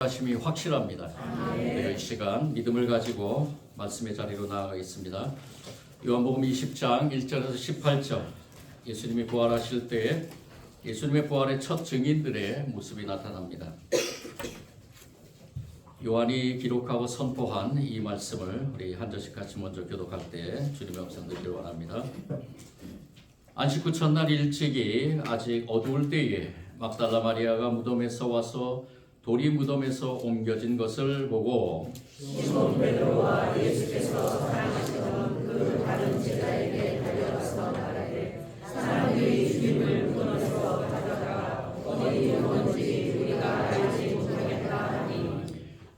하심이 확실합니다. 우리가 이 시간 믿음을 가지고 말씀의 자리로 나아가겠습니다. 요한복음 20장 1절에서 18절, 예수님이 부활하실 때에 예수님의 부활의 첫 증인들의 모습이 나타납니다. 요한이 기록하고 선포한 이 말씀을 우리 한 절씩 같이 먼저 교독할 때 주님의 음성 듣기를 원합니다. 안식 후 첫날 일찍이 아직 어두울 때에 막달라 마리아가 무덤에서 와서 돌이 무덤에서 옮겨진 것을 보고 시몬 베드로와 예수께서 사랑하시던 그 다른 제자에게 달려가서 말하되 사람들이 주님을 무덤에서 가져다가 어디 두었는지 우리가 알지 못하겠다 하니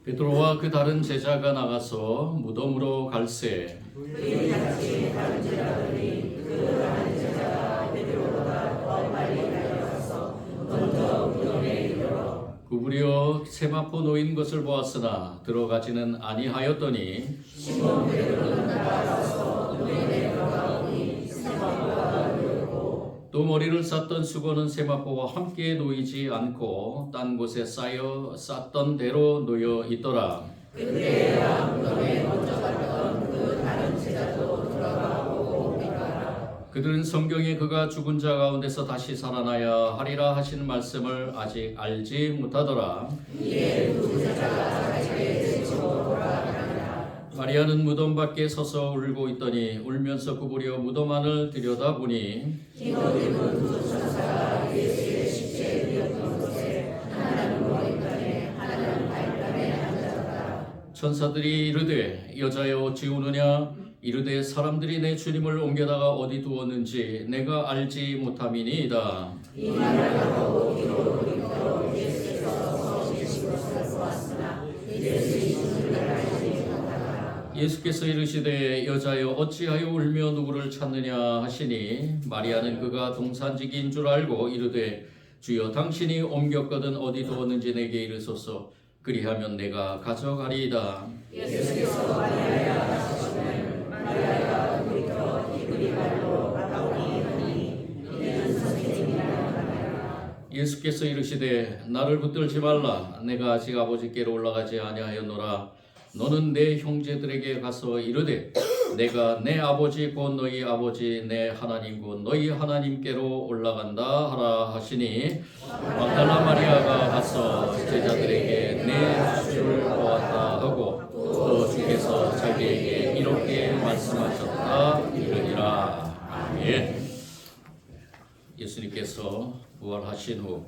베드로와 그 다른 제자가 나가서 무덤으로 갈새 그들이 같이 다른 제자들이 그 다른 제자가 베드로보다 더 빨리 달려가서 먼저 무덤에 이르러 구부려 세마포 놓인 것을 보았으나 들어가지는 아니하였더니 시몬 베드로는 나가서 무덤에 들어가오니 세마포가 놓였고 또 머리를 쌌던 수건은 세마포와 함께 놓이지 않고 딴 곳에 쌓여 쌌던 대로 놓여 있더라. 그때야 무덤에 먼저 갔던 그 다른 제자도 돌아가고 보니까 그들은 성경에 그가 죽은 자 가운데서 다시 살아나야 하리라 하신 말씀을 아직 알지 못하더라. 이에 두 제자가 자기에게 제치고 돌아가니라. 마리아는 무덤 밖에 서서 울고 있더니 울면서 구부려 무덤 안을 들여다보니 흰옷 입은 두 천사가 예수의 시체에 누웠던 곳에 하나는 머리편에 하나는 발편에 앉았다. 천사들이 이르되 여자여 어찌 우느냐 이르되 사람들이 내 주님을 옮겨다가 어디 두었는지 내가 알지 못함이니이다. 이 말을 하고 뒤로 돌이켜 예수께서 서 계신 것을 보았으나 예수의 죽음을 알지 못하더라. 예수께서 이르시되 여자여 어찌하여 울며 누구를 찾느냐 하시니 마리아는 그가 동산지기인 줄 알고 이르되 주여 당신이 옮겼거든 어디 두었는지 내게 이르소서 그리하면 내가 가져가리이다. 예수께서 마리아야 하시면 마리아가 돌이켜 히브리 말로 라보니 하니 이는 선생님이라 하니라. 예수께서 이르시되 나를 붙들지 말라 내가 아직 아버지께로 올라가지 아니하였노라. 너는 내 형제들에게 가서 이르되 내가 내 아버지 곧 너희 아버지 내 하나님 곧 너희 하나님께로 올라간다 하라 하시니 막달라 마리아가 가서 제자들에게 내 주를 보았다 하고 또 주께서 자기에게 이렇게 말씀하셨다 이르니라. 아멘. 예수님께서 부활하신 후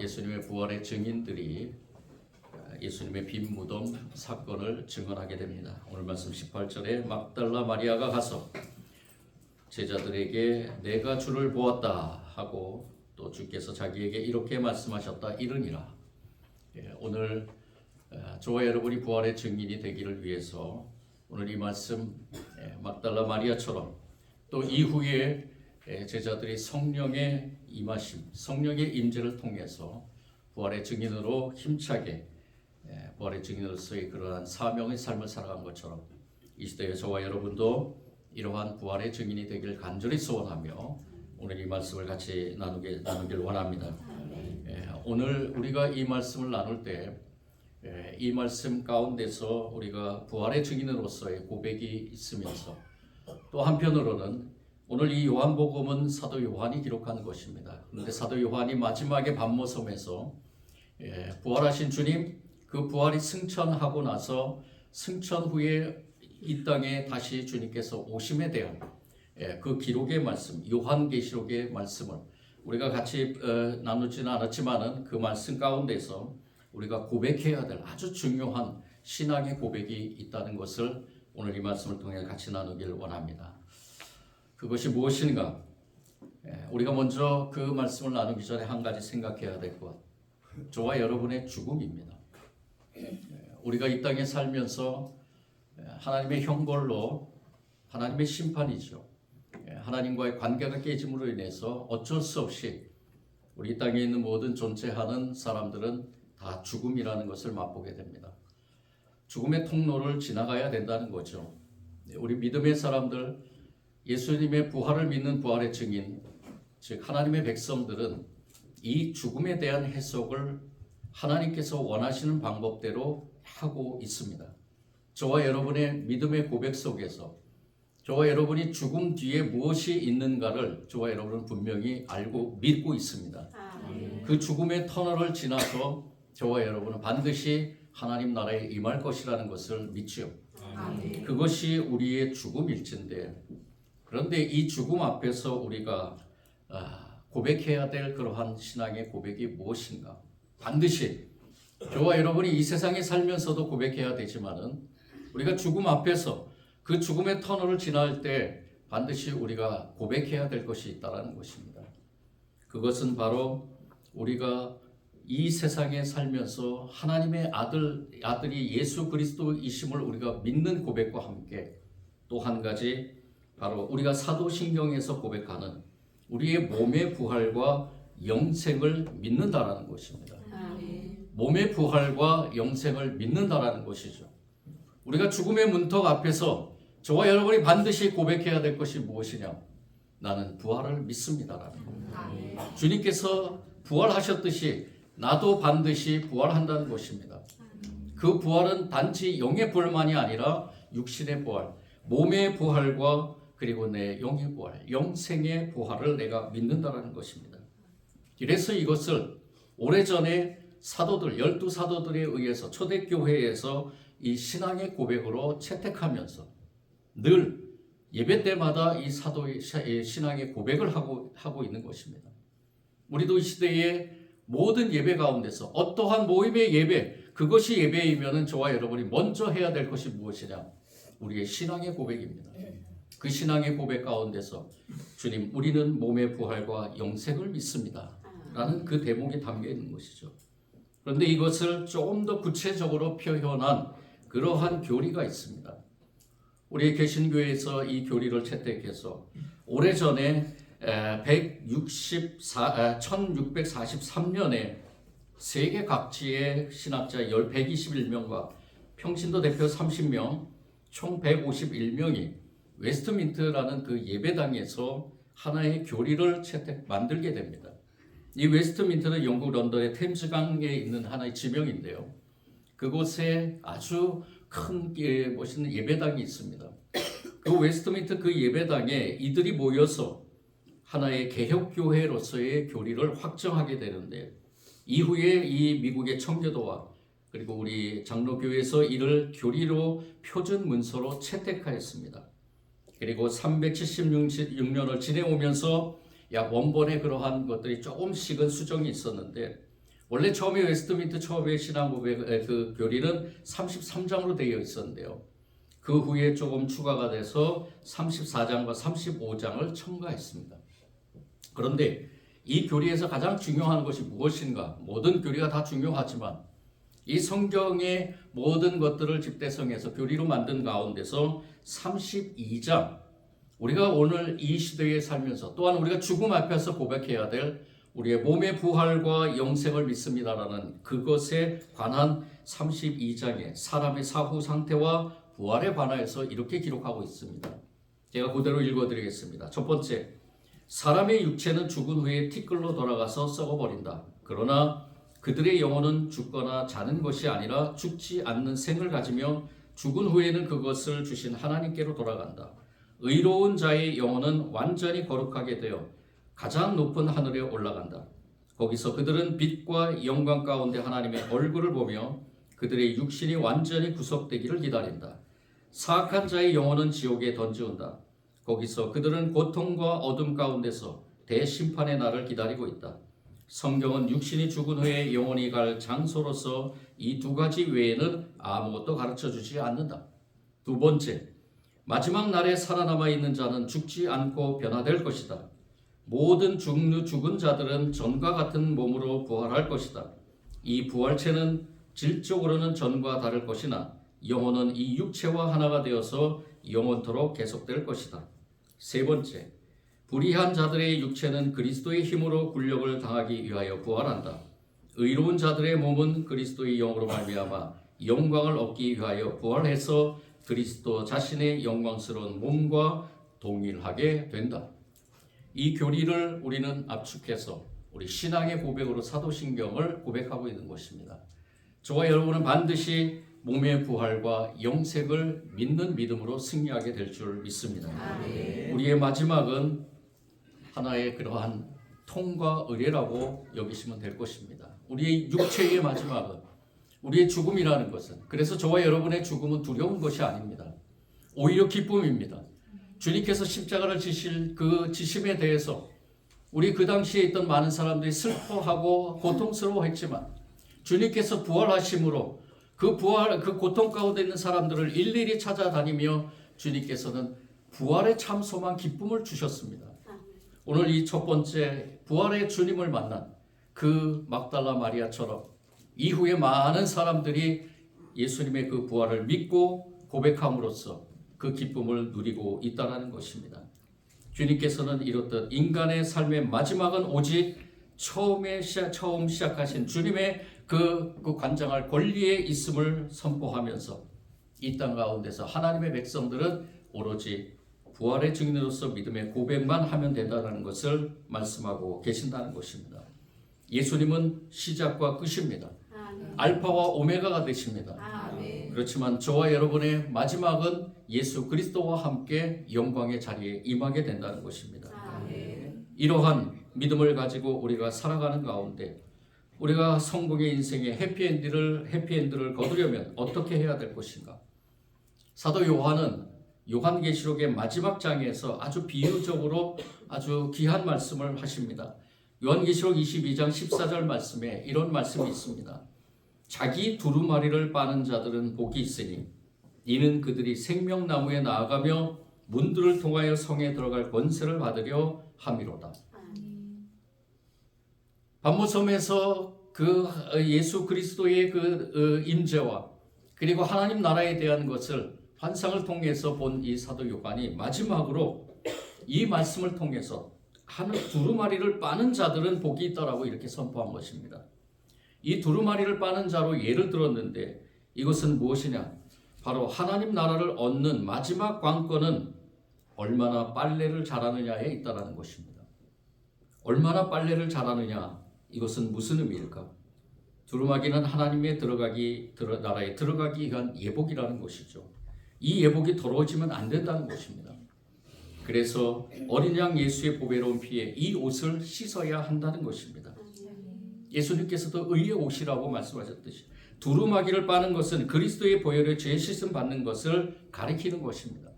예수님의 부활의 증인들이 예수님의 빈 무덤 사건을 증언하게 됩니다. 오늘 말씀 18절에 막달라 마리아가 가서 제자들에게 내가 주를 보았다 하고 또 주께서 자기에게 이렇게 말씀하셨다 이르니라. 오늘 저와 여러분이 부활의 증인이 되기를 위해서 오늘 이 말씀 막달라 마리아처럼 또 이후에 제자들이 성령의 임하심, 성령의 임재를 통해서 부활의 증인으로 힘차게 부활의 증인으로서의 그러한 사명의 삶을 살아간 것처럼 이 시대에 저와 여러분도 이러한 부활의 증인이 되기를 간절히 소원하며 오늘 이 말씀을 같이 나누길 원합니다. 오늘 우리가 이 말씀을 나눌 때 이 말씀 가운데서 우리가 부활의 증인으로서의 고백이 있으면서 또 한편으로는 오늘 이 요한복음은 사도 요한이 기록한 것입니다. 그런데 사도 요한이 마지막에 밤모섬에서 부활하신 주님 그 부활이 승천하고 나서 승천 후에 이 땅에 다시 주님께서 오심에 대한 그 기록의 말씀, 요한계시록의 말씀을 우리가 같이 나누지는 않았지만은 그 말씀 가운데서 우리가 고백해야 될 아주 중요한 신앙의 고백이 있다는 것을 오늘 이 말씀을 통해 같이 나누길 원합니다. 그것이 무엇인가? 우리가 먼저 그 말씀을 나누기 전에 한 가지 생각해야 될 것, 저와 여러분의 죽음입니다. 우리가 이 땅에 살면서 하나님의 형벌로 하나님의 심판이죠. 하나님과의 관계가 깨짐으로 인해서 어쩔 수 없이 우리 이 땅에 있는 모든 존재하는 사람들은 다 죽음이라는 것을 맛보게 됩니다. 죽음의 통로를 지나가야 된다는 거죠. 우리 믿음의 사람들, 예수님의 부활을 믿는 부활의 증인, 즉 하나님의 백성들은 이 죽음에 대한 해석을 하나님께서 원하시는 방법대로 하고 있습니다. 저와 여러분의 믿음의 고백 속에서 저와 여러분이 죽음 뒤에 무엇이 있는가를 저와 여러분은 분명히 알고 믿고 있습니다. 그 죽음의 터널을 지나서 저와 여러분은 반드시 하나님 나라에 임할 것이라는 것을 믿지요. 그것이 우리의 죽음일진데, 그런데 이 죽음 앞에서 우리가 고백해야 될 그러한 신앙의 고백이 무엇인가? 반드시 저와 여러분이 이 세상에 살면서도 고백해야 되지만은 우리가 죽음 앞에서 그 죽음의 터널을 지날 때 반드시 우리가 고백해야 될 것이 있다는 것입니다. 그것은 바로 우리가 이 세상에 살면서 하나님의 아들이 예수 그리스도이심을 우리가 믿는 고백과 함께 또 한 가지, 바로 우리가 사도신경에서 고백하는 우리의 몸의 부활과 영생을 믿는다라는 것입니다. 몸의 부활과 영생을 믿는다라는 것이죠. 우리가 죽음의 문턱 앞에서 저와 여러분이 반드시 고백해야 될 것이 무엇이냐? 나는 부활을 믿습니다라는 겁니다. 주님께서 부활하셨듯이 나도 반드시 부활한다는 것입니다. 그 부활은 단지 영의 부활만이 아니라 육신의 부활, 몸의 부활과 그리고 내 영의 부활, 영생의 부활을 내가 믿는다는 것입니다. 그래서 이것을 오래전에 사도들, 12사도들에 의해서 초대교회에서 이 신앙의 고백으로 채택하면서 늘 예배 때마다 이 사도의 신앙의 고백을 하고 있는 것입니다. 우리도 이 시대에 모든 예배 가운데서 어떠한 모임의 예배, 그것이 예배이면은 저와 여러분이 먼저 해야 될 것이 무엇이냐? 우리의 신앙의 고백입니다. 그 신앙의 고백 가운데서 주님, 우리는 몸의 부활과 영생을 믿습니다 라는 그 대목이 담겨 있는 것이죠. 그런데 이것을 조금 더 구체적으로 표현한 그러한 교리가 있습니다. 우리 개신교에서 이 교리를 채택해서 오래전에 1643년에 세계 각지의 신학자 121명과 평신도 대표 30명, 총 151명이 웨스트민트라는 그 예배당에서 하나의 교리를 만들게 됩니다. 이 웨스트민트는 영국 런던의 템즈강에 있는 하나의 지명인데요. 그곳에 아주 큰 멋있는 예배당이 있습니다. 그 웨스트민트 그 예배당에 이들이 모여서 하나의 개혁교회로서의 교리를 확정하게 되는데, 이후에 이 미국의 청교도와 그리고 우리 장로교회에서 이를 교리로 표준 문서로 채택하였습니다. 그리고 376년을 지내오면서 약 원본의 그러한 것들이 조금씩은 수정이 있었는데, 원래 처음에 웨스트민트 처음에 신앙고백 그 교리는 33장으로 되어 있었는데요. 그 후에 조금 추가가 돼서 34장과 35장을 첨가했습니다. 그런데 이 교리에서 가장 중요한 것이 무엇인가? 모든 교리가 다 중요하지만 이 성경의 모든 것들을 집대성해서 교리로 만든 가운데서 32장, 우리가 오늘 이 시대에 살면서 또한 우리가 죽음 앞에서 고백해야 될 우리의 몸의 부활과 영생을 믿습니다라는 그것에 관한 32장의 사람의 사후 상태와 부활에 관하여서 이렇게 기록하고 있습니다. 제가 그대로 읽어드리겠습니다. 첫 번째, 사람의 육체는 죽은 후에 티끌로 돌아가서 썩어버린다. 그러나 그들의 영혼은 죽거나 자는 것이 아니라 죽지 않는 생을 가지며 죽은 후에는 그것을 주신 하나님께로 돌아간다. 의로운 자의 영혼은 완전히 거룩하게 되어 가장 높은 하늘에 올라간다. 거기서 그들은 빛과 영광 가운데 하나님의 얼굴을 보며 그들의 육신이 완전히 구속되기를 기다린다. 사악한 자의 영혼은 지옥에 던지온다. 거기서 그들은 고통과 어둠 가운데서 대심판의 날을 기다리고 있다. 성경은 육신이 죽은 후에 영혼이 갈 장소로서 이 두 가지 외에는 아무것도 가르쳐주지 않는다. 두 번째, 마지막 날에 살아남아 있는 자는 죽지 않고 변화될 것이다. 모든 죽은 자들은 전과 같은 몸으로 부활할 것이다. 이 부활체는 질적으로는 전과 다를 것이나 영혼은 이 육체와 하나가 되어서 영원토록 계속될 것이다. 세 번째, 불의한 자들의 육체는 그리스도의 힘으로 굴욕을 당하기 위하여 부활한다. 의로운 자들의 몸은 그리스도의 영으로 말미암아 영광을 얻기 위하여 부활해서 그리스도 자신의 영광스러운 몸과 동일하게 된다. 이 교리를 우리는 압축해서 우리 신앙의 고백으로 사도신경을 고백하고 있는 것입니다. 저와 여러분은 반드시 몸의 부활과 영생을 믿는 믿음으로 승리하게 될 줄 믿습니다. 아멘. 우리의 마지막은 하나의 그러한 통과 의례라고 여기시면 될 것입니다. 우리의 육체의 마지막은 우리의 죽음이라는 것은, 그래서 저와 여러분의 죽음은 두려운 것이 아닙니다. 오히려 기쁨입니다. 주님께서 십자가를 지실 그 지심에 대해서 우리 그 당시에 있던 많은 사람들이 슬퍼하고 고통스러워했지만 주님께서 부활하심으로 그 고통 가운데 있는 사람들을 일일이 찾아다니며 주님께서는 부활의 참 소망 기쁨을 주셨습니다. 오늘 이 첫 번째 부활의 주님을 만난 그 막달라 마리아처럼 이후에 많은 사람들이 예수님의 그 부활을 믿고 고백함으로써 그 기쁨을 누리고 있다는 것입니다. 주님께서는 이렇듯 인간의 삶의 마지막은 오직 처음 시작하신 주님의 그 관장할 권리에 있음을 선포하면서 이 땅 가운데서 하나님의 백성들은 오로지 부활의 증인으로서 믿음의 고백만 하면 된다는 것을 말씀하고 계신다는 것입니다. 예수님은 시작과 끝입니다. 알파와 오메가가 되십니다. 그렇지만 저와 여러분의 마지막은 예수 그리스도와 함께 영광의 자리에 임하게 된다는 것입니다. 이러한 믿음을 가지고 우리가 살아가는 가운데 우리가 성공의 인생의 해피엔드를 거두려면 어떻게 해야 될 것인가? 사도 요한은 요한계시록의 마지막 장에서 아주 비유적으로 아주 귀한 말씀을 하십니다. 요한계시록 22장 14절 말씀에 이런 말씀이 있습니다. 자기 두루마리를 빠는 자들은 복이 있으니 이는 그들이 생명나무에 나아가며 문들을 통하여 성에 들어갈 권세를 받으려 함이로다. 반모섬에서 그 예수 그리스도의 그 임재와 그리고 하나님 나라에 대한 것을 환상을 통해서 본 이 사도 요한이 마지막으로 이 말씀을 통해서 두루마리를 빠는 자들은 복이 있다라고 이렇게 선포한 것입니다. 이 두루마리를 빠는 자로 예를 들었는데 이것은 무엇이냐? 바로 하나님 나라를 얻는 마지막 관건은 얼마나 빨래를 잘하느냐에 있다는 것입니다. 얼마나 빨래를 잘하느냐, 이것은 무슨 의미일까? 두루마기는 하나님의 나라에 들어가기 위한 예복이라는 것이죠. 이 예복이 더러워지면 안 된다는 것입니다. 그래서 어린 양 예수의 보배로운 피에 이 옷을 씻어야 한다는 것입니다. 예수님께서도 의의 옷이라고 말씀하셨듯이 두루마기를 빠는 것은 그리스도의 보혈의 죄 씻음 받는 것을 가리키는 것입니다.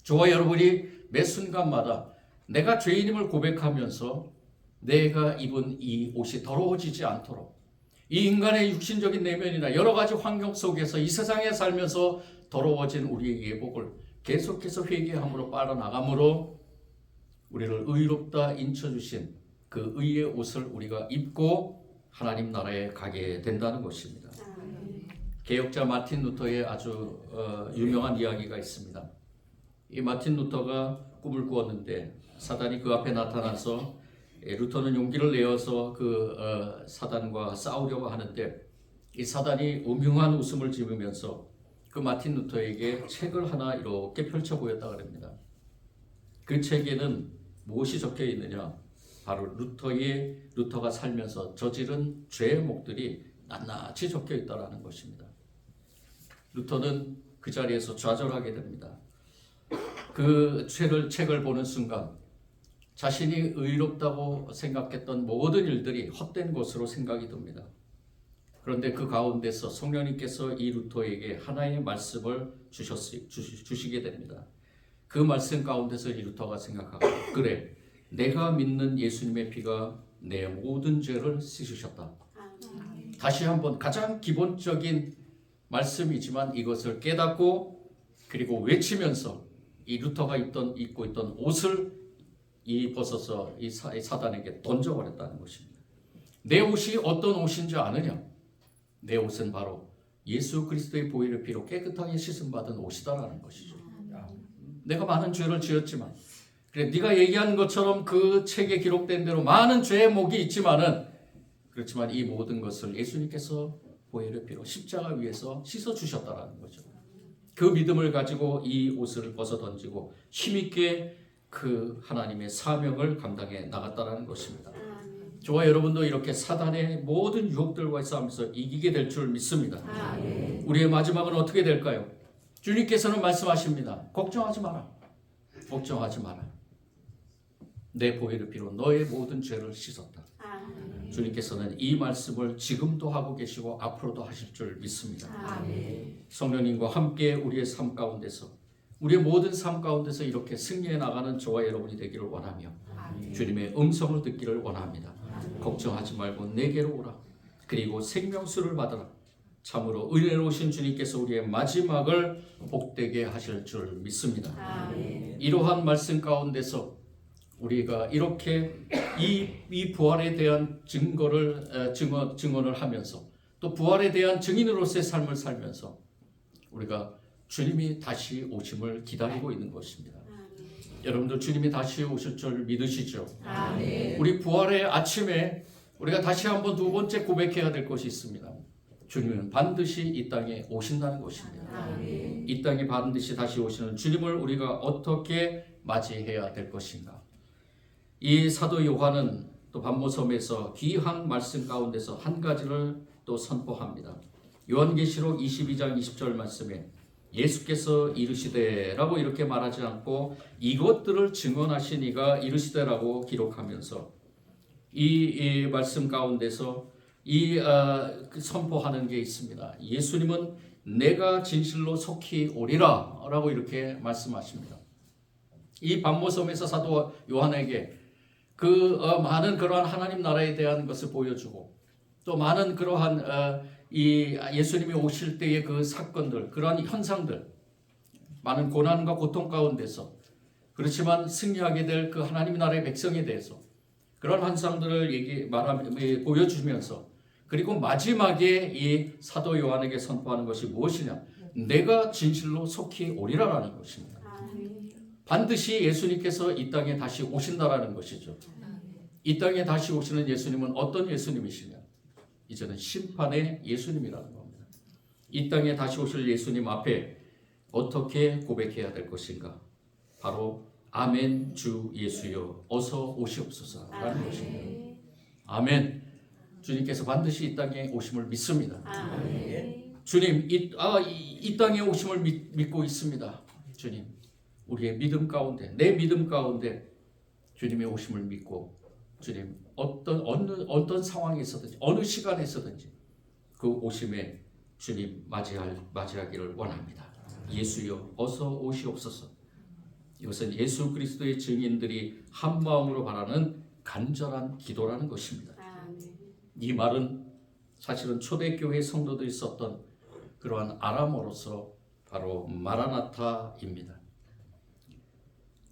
저와 여러분이 매 순간마다 내가 죄인임을 고백하면서 내가 입은 이 옷이 더러워지지 않도록 이 인간의 육신적인 내면이나 여러 가지 환경 속에서 이 세상에 살면서 더러워진 우리의 예복을 계속해서 회개함으로 빨아나감으로 우리를 의롭다 인쳐주신 그 의의 옷을 우리가 입고 하나님 나라에 가게 된다는 것입니다. 개혁자 마틴 루터의 아주 유명한 이야기가 있습니다. 이 마틴 루터가 꿈을 꾸었는데 사단이 그 앞에 나타나서 루터는 용기를 내어서 그 사단과 싸우려고 하는데 이 사단이 음흉한 웃음을 지으면서 그 마틴 루터에게 책을 하나 이렇게 펼쳐 보였다고 합니다. 그 책에는 무엇이 적혀 있느냐? 바로 루터가 살면서 저지른 죄의 목들이 낱낱이 적혀 있다는 것입니다. 루터는 그 자리에서 좌절하게 됩니다. 그 책을 보는 순간 자신이 의롭다고 생각했던 모든 일들이 헛된 것으로 생각이 듭니다. 그런데 그 가운데서 성령님께서 이 루터에게 하나의 말씀을 주시게 됩니다. 그 말씀 가운데서 이 루터가 생각하고 그래, 내가 믿는 예수님의 피가 내 모든 죄를 씻으셨다. 다시 한번 가장 기본적인 말씀이지만 이것을 깨닫고 그리고 외치면서 이 루터가 입고 있던 옷을 벗어서 이 사단에게 던져버렸다는 것입니다. 내 옷이 어떤 옷인지 아느냐? 내 옷은 바로 예수 그리스도의 보혈의 피로 깨끗하게 씻음받은 옷이다라는 것이죠. 내가 많은 죄를 지었지만 그래, 네가 얘기한 것처럼 그 책에 기록된 대로 많은 죄의 목이 있지만은 그렇지만 이 모든 것을 예수님께서 보혈의 피로 십자가 위에서 씻어 주셨다라는 거죠. 그 믿음을 가지고 이 옷을 벗어 던지고 힘있게 그 하나님의 사명을 감당해 나갔다라는 것입니다. 저와 여러분도 이렇게 사단의 모든 유혹들과 싸우면서 이기게 될 줄 믿습니다. 우리의 마지막은 어떻게 될까요? 주님께서는 말씀하십니다. 걱정하지 마라. 걱정하지 마라. 내 보혈의 피로 너의 모든 죄를 씻었다. 주님께서는 이 말씀을 지금도 하고 계시고 앞으로도 하실 줄 믿습니다. 성령님과 함께 우리의 삶 가운데서, 우리의 모든 삶 가운데서 이렇게 승리해 나가는 저와 여러분이 되기를 원하며 주님의 음성을 듣기를 원합니다. 걱정하지 말고 내게로 오라. 그리고 생명수를 받으라. 참으로 은혜로우신 주님께서 우리의 마지막을 복되게 하실 줄 믿습니다. 이러한 말씀 가운데서 우리가 이렇게 이 부활에 대한 증언을 하면서 또 부활에 대한 증인으로서의 삶을 살면서 우리가 주님이 다시 오심을 기다리고 있는 것입니다. 여러분들 주님이 다시 오실 줄 믿으시죠? 우리 부활의 아침에 우리가 다시 한번 두 번째 고백해야 될 것이 있습니다. 주님은 반드시 이 땅에 오신다는 것입니다. 이 땅에 반드시 다시 오시는 주님을 우리가 어떻게 맞이해야 될 것인가? 이 사도 요한은 또 반모섬에서 귀한 말씀 가운데서 한 가지를 또 선포합니다. 요한계시록 22장 20절 말씀에 예수께서 이르시되라고 이렇게 말하지 않고 이것들을 증언하신 이가 이르시되라고 기록하면서 이 말씀 가운데서 선포하는 게 있습니다. 예수님은 내가 진실로 속히 오리라 라고 이렇게 말씀하십니다. 이 반모섬에서 사도 요한에게 많은 그러한 하나님 나라에 대한 것을 보여주고 또 많은 그러한 이 예수님이 오실 때의 그 사건들, 그러한 현상들, 많은 고난과 고통 가운데서 그렇지만 승리하게 될 그 하나님 나라의 백성에 대해서 그런 현상들을 보여주면서 그리고 마지막에 이 사도 요한에게 선포하는 것이 무엇이냐? 내가 진실로 속히 오리라라는 것입니다. 반드시 예수님께서 이 땅에 다시 오신다라는 것이죠. 이 땅에 다시 오시는 예수님은 어떤 예수님이시냐? 이제는 심판의 예수님이라는 겁니다. 이 땅에 다시 오실 예수님 앞에 어떻게 고백해야 될 것인가? 바로 아멘 주 예수여 어서 오시옵소서라는 것입니다. 아멘. 주님께서 반드시 이 땅에 오심을 믿습니다. 주님 이 땅에 오심을 믿고 있습니다. 주님 우리의 믿음 가운데 내 믿음 가운데 주님의 오심을 믿고 주님 어떤 상황에 있어든지 어느 시간에 있어든지 그 오심에 주님 맞이하기를 원합니다. 예수여 어서 오시옵소서. 이것은 예수 그리스도의 증인들이 한 마음으로 바라는 간절한 기도라는 것입니다. 이 말은 사실은 초대교회 성도들이 썼던 그러한 아람어로서 바로 마라나타입니다.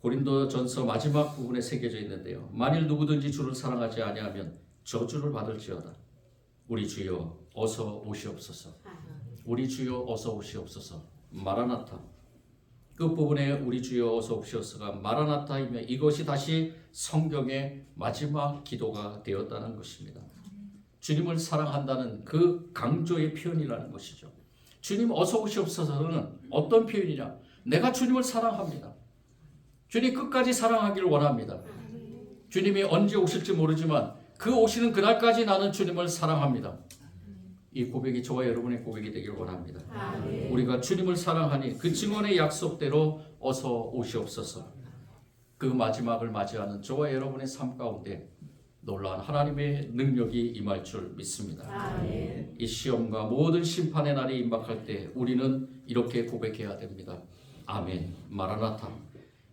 고린도전서 마지막 부분에 새겨져 있는데요. 만일 누구든지 주를 사랑하지 아니하면 저주를 받을지어다. 우리 주여 어서 오시옵소서. 우리 주여 어서 오시옵소서. 마라나타. 끝부분에 우리 주여 어서 오시옵소서가 마라나타이며 이것이 다시 성경의 마지막 기도가 되었다는 것입니다. 주님을 사랑한다는 그 강조의 표현이라는 것이죠. 주님 어서 오시옵소서는 어떤 표현이냐? 내가 주님을 사랑합니다. 주님 끝까지 사랑하기를 원합니다. 주님이 언제 오실지 모르지만 그 오시는 그날까지 나는 주님을 사랑합니다. 이 고백이 저와 여러분의 고백이 되기를 원합니다. 우리가 주님을 사랑하니 그 증언의 약속대로 어서 오시옵소서. 그 마지막을 맞이하는 저와 여러분의 삶 가운데 놀라운 하나님의 능력이 임할 줄 믿습니다. 이 시험과 모든 심판의 날이 임박할 때 우리는 이렇게 고백해야 됩니다. 아멘. 마라나타.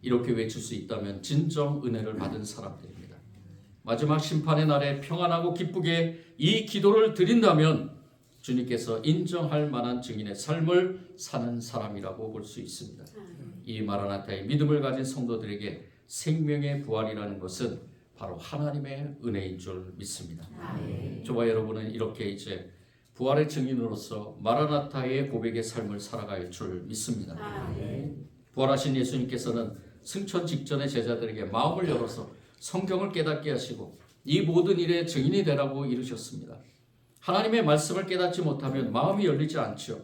이렇게 외칠 수 있다면 진정 은혜를 받은 사람들입니다. 마지막 심판의 날에 평안하고 기쁘게 이 기도를 드린다면 주님께서 인정할 만한 증인의 삶을 사는 사람이라고 볼 수 있습니다. 이 마라나타의 믿음을 가진 성도들에게 생명의 부활이라는 것은 바로 하나님의 은혜인 줄 믿습니다. 저와 여러분은 이렇게 이제 부활의 증인으로서 마라나타의 고백의 삶을 살아갈 줄 믿습니다. 부활하신 예수님께서는 승천 직전의 제자들에게 마음을 열어서 성경을 깨닫게 하시고 이 모든 일의 증인이 되라고 이르셨습니다. 하나님의 말씀을 깨닫지 못하면 마음이 열리지 않죠.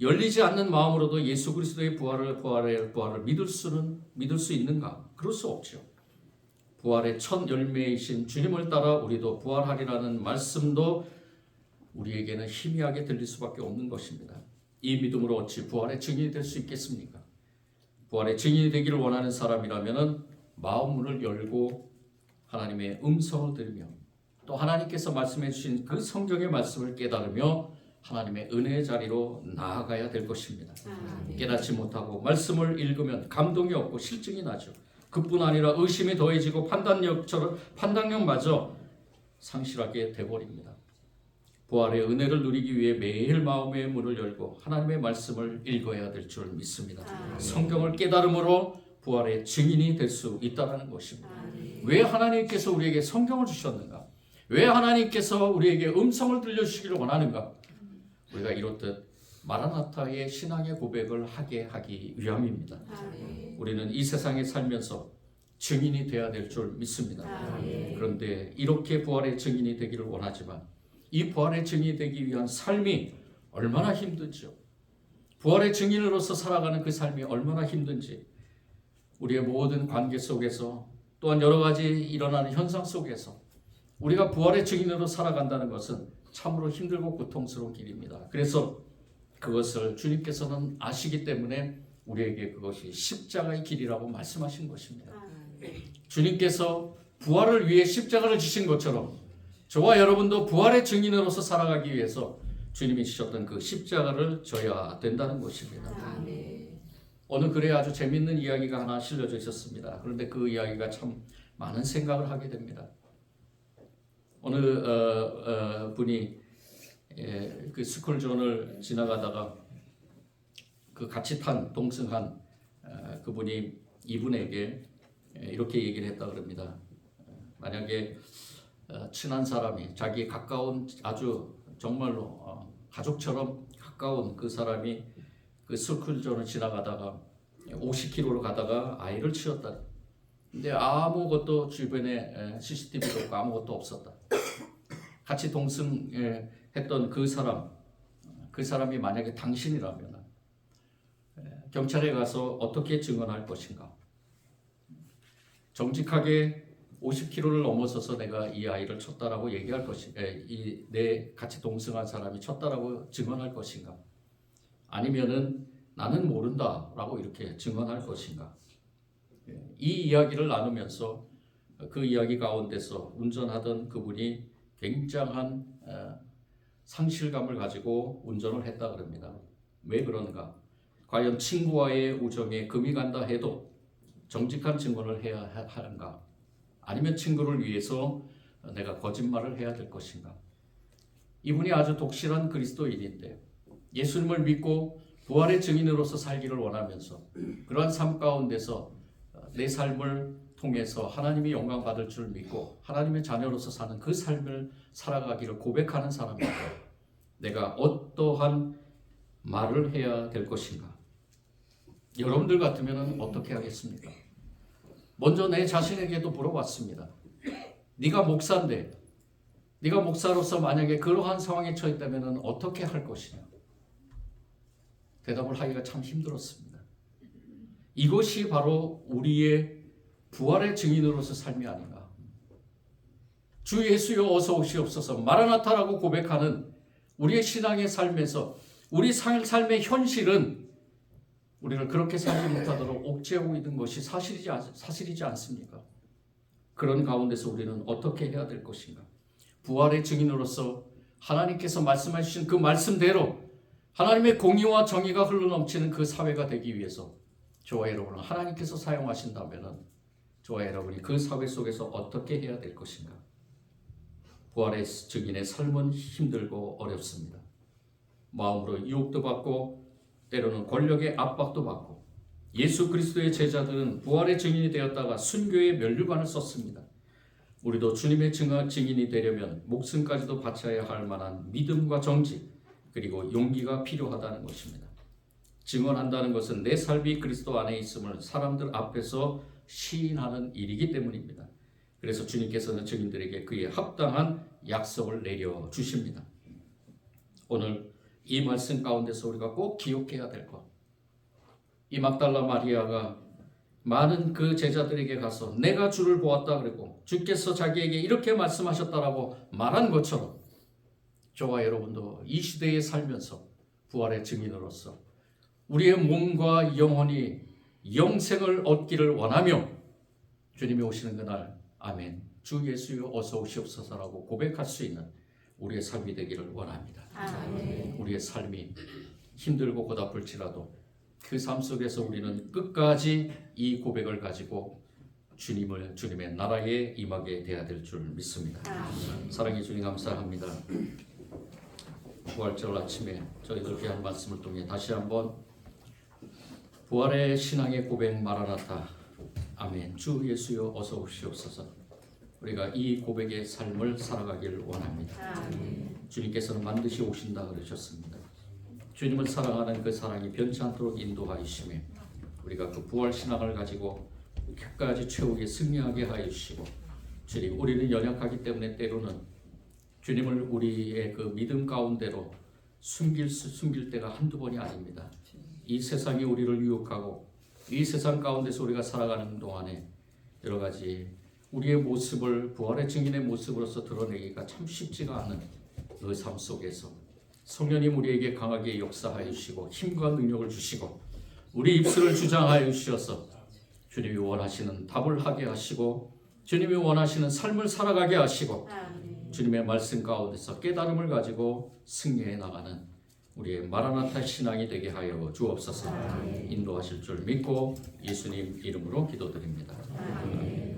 열리지 않는 마음으로도 예수 그리스도의 부활을 믿을 수 있는가? 그럴 수 없죠. 부활의 첫 열매이신 주님을 따라 우리도 부활하리라는 말씀도 우리에게는 희미하게 들릴 수밖에 없는 것입니다. 이 믿음으로 어찌 부활의 증인이 될 수 있겠습니까? 부활의 증인이 되기를 원하는 사람이라면 마음 문을 열고 하나님의 음성을 들으며 또 하나님께서 말씀해 주신 그 성경의 말씀을 깨달으며 하나님의 은혜의 자리로 나아가야 될 것입니다. 깨닫지 못하고 말씀을 읽으면 감동이 없고 실증이 나죠. 그뿐 아니라 의심이 더해지고 판단력마저 상실하게 돼버립니다. 부활의 은혜를 누리기 위해 매일 마음의 문을 열고 하나님의 말씀을 읽어야 될 줄 믿습니다. 성경을 깨달음으로 부활의 증인이 될 수 있다는 것입니다. 왜 하나님께서 우리에게 성경을 주셨는가? 왜 하나님께서 우리에게 음성을 들려주시기를 원하는가? 우리가 이렇듯 마라나타의 신앙의 고백을 하게 하기 위함입니다. 우리는 이 세상에 살면서 증인이 되어야 될 줄 믿습니다. 그런데 이렇게 부활의 증인이 되기를 원하지만 이 부활의 증인이 되기 위한 삶이 얼마나 힘든지요. 부활의 증인으로서 살아가는 그 삶이 얼마나 힘든지 우리의 모든 관계 속에서 또한 여러 가지 일어나는 현상 속에서 우리가 부활의 증인으로 살아간다는 것은 참으로 힘들고 고통스러운 길입니다. 그래서 그것을 주님께서는 아시기 때문에 우리에게 그것이 십자가의 길이라고 말씀하신 것입니다. 주님께서 부활을 위해 십자가를 지신 것처럼 저와 여러분도 부활의 증인으로서 살아가기 위해서 주님이 지셨던 그 십자가를 져야 된다는 것입니다. 어느 글에 아주 재미있는 이야기가 하나 실려져 있었습니다. 그런데 그 이야기가 참 많은 생각을 하게 됩니다. 어느 분이 그 스쿨존을 지나가다가 그 같이 탄 동승한 그분이 이분에게 이렇게 얘기를 했다 그럽니다. 만약에 친한 사람이 자기 가까운 아주 정말로 가족처럼 가까운 그 사람이 그 스쿨존을 지나가다가 50km로 가다가 아이를 치웠다. 근데 아무것도 주변에 CCTV도 없고 아무것도 없었다. 같이 동승했던 그 사람이 만약에 당신이라면 경찰에 가서 어떻게 증언할 것인가? 정직하게 50km를 넘어서서 내가 이 아이를 쳤다라고 얘기할 것인가? 내 같이 동승한 사람이 쳤다라고 증언할 것인가? 아니면은 나는 모른다라고 이렇게 증언할 것인가? 이 이야기를 나누면서 그 이야기 가운데서 운전하던 그분이 굉장한 상실감을 가지고 운전을 했다 그럽니다. 왜 그런가? 과연 친구와의 우정에 금이 간다 해도 정직한 증언을 해야 하는가? 아니면 친구를 위해서 내가 거짓말을 해야 될 것인가? 이분이 아주 독실한 그리스도인인데 예수님을 믿고 부활의 증인으로서 살기를 원하면서 그러한 삶 가운데서 내 삶을 통해서 하나님이 영광 받을 줄 믿고 하나님의 자녀로서 사는 그 삶을 살아가기를 고백하는 사람인데 내가 어떠한 말을 해야 될 것인가? 여러분들 같으면 어떻게 하겠습니까? 먼저 내 자신에게도 물어봤습니다. 네가 목사인데 네가 목사로서 만약에 그러한 상황에 처해 있다면 어떻게 할 것이냐? 대답을 하기가 참 힘들었습니다. 이것이 바로 우리의 부활의 증인으로서 삶이 아닌가. 주 예수여 어서 오시옵소서 마라나타라고 고백하는 우리의 신앙의 삶에서 우리 삶의 현실은 우리를 그렇게 살지 못하도록 옥죄하고 있는 것이 사실이지 않습니까? 그런 가운데서 우리는 어떻게 해야 될 것인가? 부활의 증인으로서 하나님께서 말씀해 주신 그 말씀대로 하나님의 공의와 정의가 흘러넘치는 그 사회가 되기 위해서 저와 여러분을 하나님께서 사용하신다면 저와 여러분이 그 사회 속에서 어떻게 해야 될 것인가? 부활의 증인의 삶은 힘들고 어렵습니다. 마음으로 유혹도 받고 때로는 권력의 압박도 받고 예수 그리스도의 제자들은 부활의 증인이 되었다가 순교의 면류관을 썼습니다. 우리도 주님의 증인이 되려면 목숨까지도 바쳐야 할 만한 믿음과 정직 그리고 용기가 필요하다는 것입니다. 증언한다는 것은 내 삶이 그리스도 안에 있음을 사람들 앞에서 시인하는 일이기 때문입니다. 그래서 주님께서는 증인들에게 그에 합당한 약속을 내려주십니다. 오늘 이 말씀 가운데서 우리가 꼭 기억해야 될 것. 이 막달라 마리아가 많은 그 제자들에게 가서 내가 주를 보았다 그랬고 주께서 자기에게 이렇게 말씀하셨다라고 말한 것처럼 저와 여러분도 이 시대에 살면서 부활의 증인으로서 우리의 몸과 영혼이 영생을 얻기를 원하며 주님이 오시는 그날 아멘 주 예수여 어서 오시옵소서라고 고백할 수 있는 우리의 삶이 되기를 원합니다. 아멘. 우리의 삶이 힘들고 고달플지라도 그 삶 속에서 우리는 끝까지 이 고백을 가지고 주님의 나라에 임하게 돼야 될 줄 믿습니다. 사랑의 주님 감사합니다. 부활절 아침에 저희들께 한 말씀을 통해 다시 한번 부활의 신앙의 고백 마라나타 아멘 주 예수여 어서 오시옵소서. 우리가 이 고백의 삶을 살아가길 원합니다. 주님께서는 반드시 오신다 그러셨습니다. 주님을 사랑하는 그 사랑이 변치 않도록 인도하시며 우리가 그 부활 신앙을 가지고 끝까지 최후에 승리하게 하여 주시고 주님 우리는 연약하기 때문에 때로는 주님을 우리의 그 믿음 가운데로 숨길 때가 한두 번이 아닙니다. 이 세상이 우리를 유혹하고 이 세상 가운데서 우리가 살아가는 동안에 여러 가지 우리의 모습을 부활의 증인의 모습으로서 드러내기가 참 쉽지가 않은 그 삶 속에서 성령님 우리에게 강하게 역사하여 주시고 힘과 능력을 주시고 우리 입술을 주장하여 주셔서 주님이 원하시는 답을 하게 하시고 주님이 원하시는 삶을 살아가게 하시고 주님의 말씀 가운데서 깨달음을 가지고 승리해 나가는 우리의 마라나타 신앙이 되게 하여 주옵소서. 인도하실 줄 믿고 예수님 이름으로 기도드립니다. 아멘.